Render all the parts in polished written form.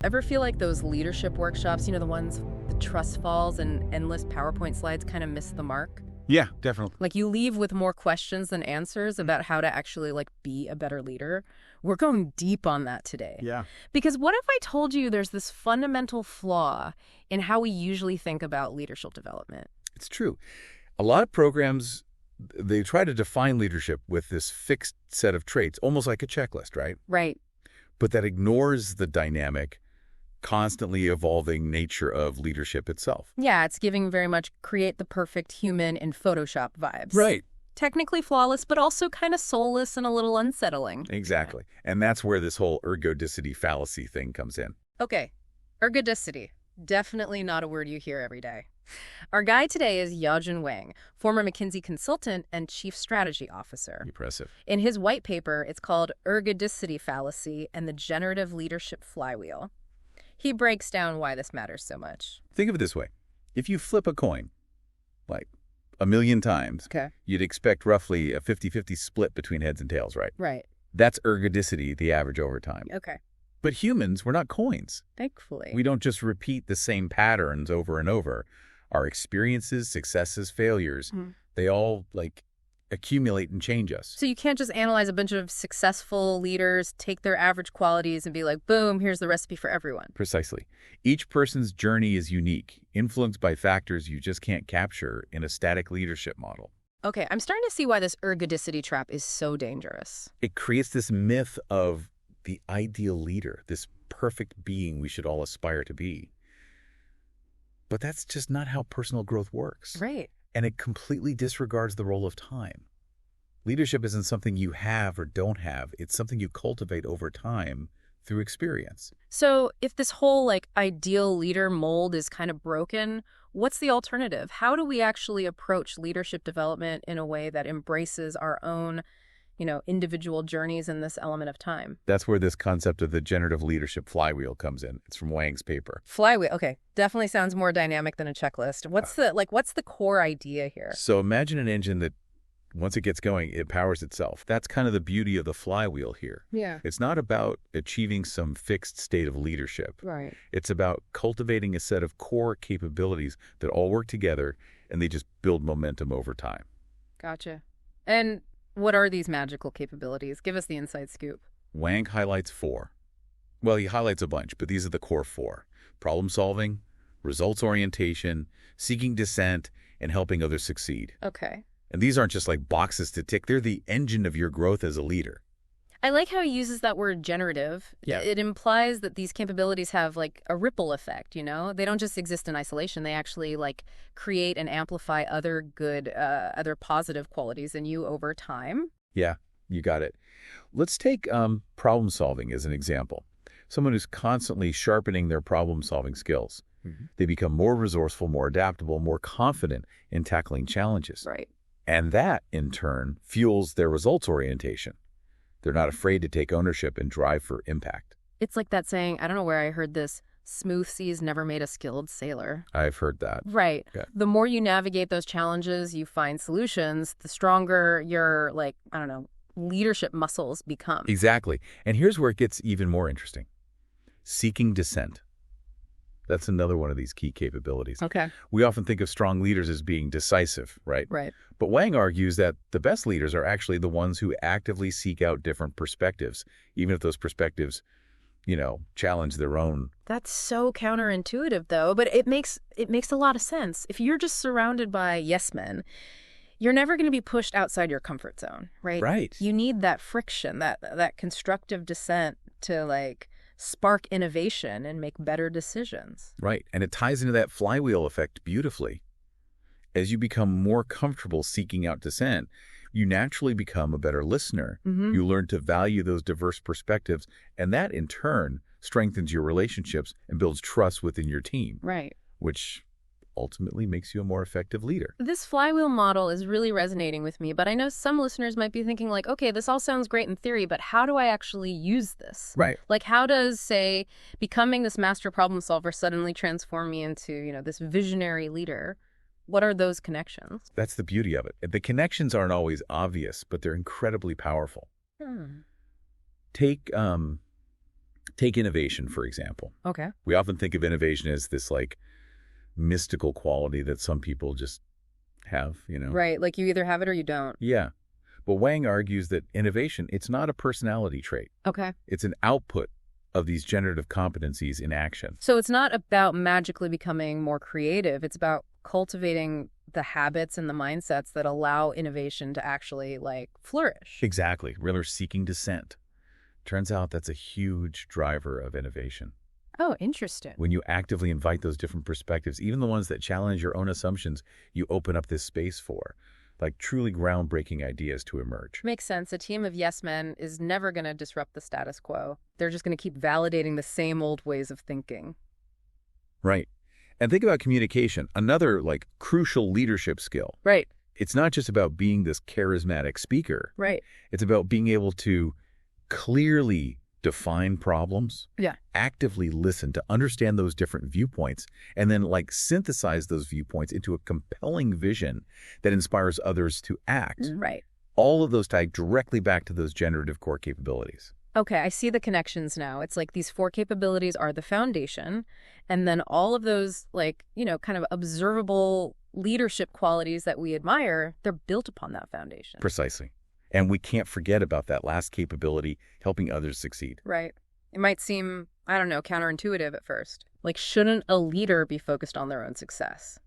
Ever feel like those leadership workshops, the ones, the trust falls and endless PowerPoint slides kind of miss the mark? Yeah, definitely. Like you leave with more questions than answers about how to actually be a better leader. We're going deep on that today. Yeah. Because what if I told you there's this fundamental flaw in how we usually think about leadership development? It's true. A lot of programs, they try to define leadership with this fixed set of traits, almost like a checklist, right? Right. But that ignores the dynamic, constantly evolving nature of leadership itself. Yeah, it's giving very much create the perfect human in Photoshop vibes. Right. Technically flawless, but also kind of soulless and a little unsettling. Exactly. And that's where this whole ergodicity fallacy thing comes in. Okay, ergodicity. Definitely not a word you hear every day. Our guide today is Yajun Wang, former McKinsey consultant and chief strategy officer. Impressive. In his white paper, it's called Ergodicity Fallacy and the Generative Leadership Flywheel. He breaks down why this matters so much. Think of it this way. If you flip a coin, like 1,000,000 times, Okay. you'd expect roughly a 50-50 split between heads and tails, right? Right. That's ergodicity, the average over time. Okay. But humans, we're not coins. Thankfully. We don't just repeat the same patterns over and over. Our experiences, successes, failures, they all accumulate and change us. So you can't just analyze a bunch of successful leaders, take their average qualities and be like, boom, here's the recipe for everyone. Precisely. Each person's journey is unique, influenced by factors you just can't capture in a static leadership model. Okay, I'm starting to see why this ergodicity trap is so dangerous. It creates this myth of the ideal leader, this perfect being we should all aspire to be. But that's just not how personal growth works. Right. And it completely disregards the role of time. Leadership isn't something you have or don't have. It's something you cultivate over time through experience. So if this whole ideal leader mold is kind of broken, what's the alternative? How do we actually approach leadership development in a way that embraces our own, individual journeys in this element of time? That's where this concept of the generative leadership flywheel comes in. It's from Wang's paper. Flywheel. Okay. Definitely sounds more dynamic than a checklist. What's the core idea here? So imagine an engine that once it gets going, it powers itself. That's kind of the beauty of the flywheel here. Yeah. It's not about achieving some fixed state of leadership. Right. It's about cultivating a set of core capabilities that all work together and they just build momentum over time. Gotcha. And what are these magical capabilities? Give us the inside scoop. Wang highlights 4. Well, he highlights a bunch, but these are the core 4. Problem solving, results orientation, seeking dissent, and helping others succeed. Okay. And these aren't just boxes to tick. They're the engine of your growth as a leader. I like how he uses that word generative. Yeah. It implies that these capabilities have a ripple effect, They don't just exist in isolation. They actually create and amplify other good, other positive qualities in you over time. Yeah, you got it. Let's take problem solving as an example. Someone who's constantly sharpening their problem solving skills. They become more resourceful, more adaptable, more confident in tackling challenges. Right. And that, in turn, fuels their results orientation. They're not afraid to take ownership and drive for impact. It's like that saying, I don't know where I heard this, smooth seas never made a skilled sailor. I've heard that. Right. Okay. The more you navigate those challenges, you find solutions, the stronger your, leadership muscles become. Exactly. And here's where it gets even more interesting. Seeking dissent. That's another one of these key capabilities. Okay. We often think of strong leaders as being decisive, right? Right. But Wang argues that the best leaders are actually the ones who actively seek out different perspectives, even if those perspectives, challenge their own. That's so counterintuitive, though, but it makes a lot of sense. If you're just surrounded by yes men, you're never going to be pushed outside your comfort zone, right? Right. You need that friction, that constructive dissent to spark innovation and make better decisions. Right. And it ties into that flywheel effect beautifully. As you become more comfortable seeking out dissent, you naturally become a better listener. You learn to value those diverse perspectives, and that in turn strengthens your relationships and builds trust within your team. Right. Which ultimately makes you a more effective leader. This flywheel model is really resonating with me, but I know some listeners might be thinking okay, this all sounds great in theory, but how do I actually use this? Right. How does, say, becoming this master problem solver suddenly transform me into, this visionary leader? What are those connections? That's the beauty of it. The connections aren't always obvious, but they're incredibly powerful. Take Take innovation, for example. Okay. We often think of innovation as this like mystical quality that some people just have, Right, like you either have it or you don't. Yeah. But Wang argues that innovation, it's not a personality trait. Okay. It's an output of these generative competencies in action. So it's not about magically becoming more creative. It's about cultivating the habits and the mindsets that allow innovation to actually, like, flourish. Exactly. Really seeking dissent. Turns out that's a huge driver of innovation. Oh, interesting. When you actively invite those different perspectives, even the ones that challenge your own assumptions, you open up this space for, like, truly groundbreaking ideas to emerge. Makes sense. A team of yes men is never going to disrupt the status quo. They're just going to keep validating the same old ways of thinking. Right. And think about communication, another, like, crucial leadership skill. Right. It's not just about being this charismatic speaker. Right. It's about being able to clearly define problems, Yeah. actively listen to understand those different viewpoints, and then like synthesize those viewpoints into a compelling vision that inspires others to act. Right. All of those tie directly back to those generative core capabilities. Okay, I see the connections now. It's like these 4 capabilities are the foundation, and then all of those, like, kind of observable leadership qualities that we admire, they're built upon that foundation. Precisely. And we can't forget about that last capability, helping others succeed. Right. It might seem, I don't know, counterintuitive at first. Like, shouldn't a leader be focused on their own success?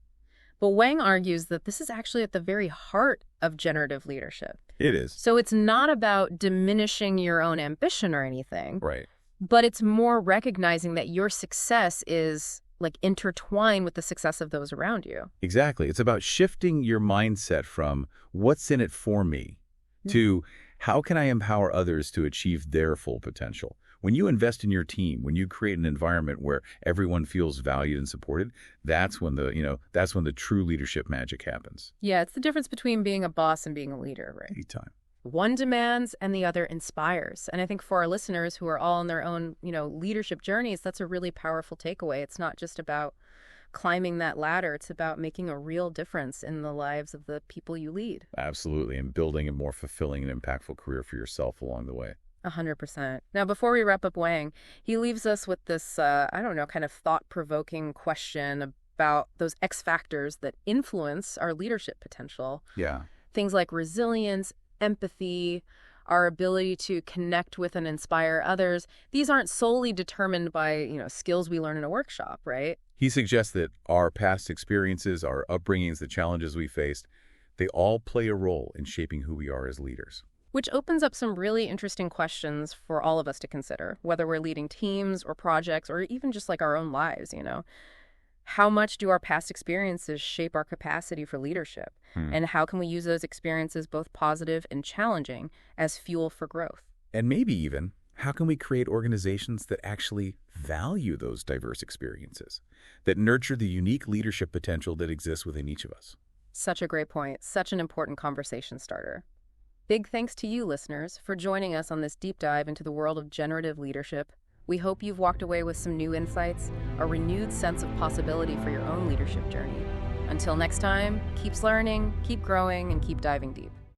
But Wang argues that this is actually at the very heart of generative leadership. It is. So it's not about diminishing your own ambition or anything, Right. but it's more recognizing that your success is, like, intertwined with the success of those around you. Exactly. It's about shifting your mindset from what's in it for me to how can I empower others to achieve their full potential. When you invest in your team, when you create an environment where everyone feels valued and supported, that's when the true leadership magic happens. Yeah, it's the difference between being a boss and being a leader, right? Anytime. One demands and the other inspires. And I think for our listeners who are all on their own, leadership journeys, that's a really powerful takeaway. It's not just about climbing that ladder. It's about making a real difference in the lives of the people you lead. Absolutely. And building a more fulfilling and impactful career for yourself along the way. 100%. Now, before we wrap up Wang, he leaves us with this, kind of thought-provoking question about those X factors that influence our leadership potential. Yeah. Things like resilience, empathy, our ability to connect with and inspire others. These aren't solely determined by, skills we learn in a workshop, right? He suggests that our past experiences, our upbringings, the challenges we faced, they all play a role in shaping who we are as leaders. Which opens up some really interesting questions for all of us to consider, whether we're leading teams or projects or even just like our own lives, How much do our past experiences shape our capacity for leadership? And how can we use those experiences, both positive and challenging, as fuel for growth? And maybe even, how can we create organizations that actually value those diverse experiences, that nurture the unique leadership potential that exists within each of us? Such a great point. Such an important conversation starter. Big thanks to you, listeners, for joining us on this deep dive into the world of generative leadership. We hope you've walked away with some new insights, a renewed sense of possibility for your own leadership journey. Until next time, keep learning, keep growing, and keep diving deep.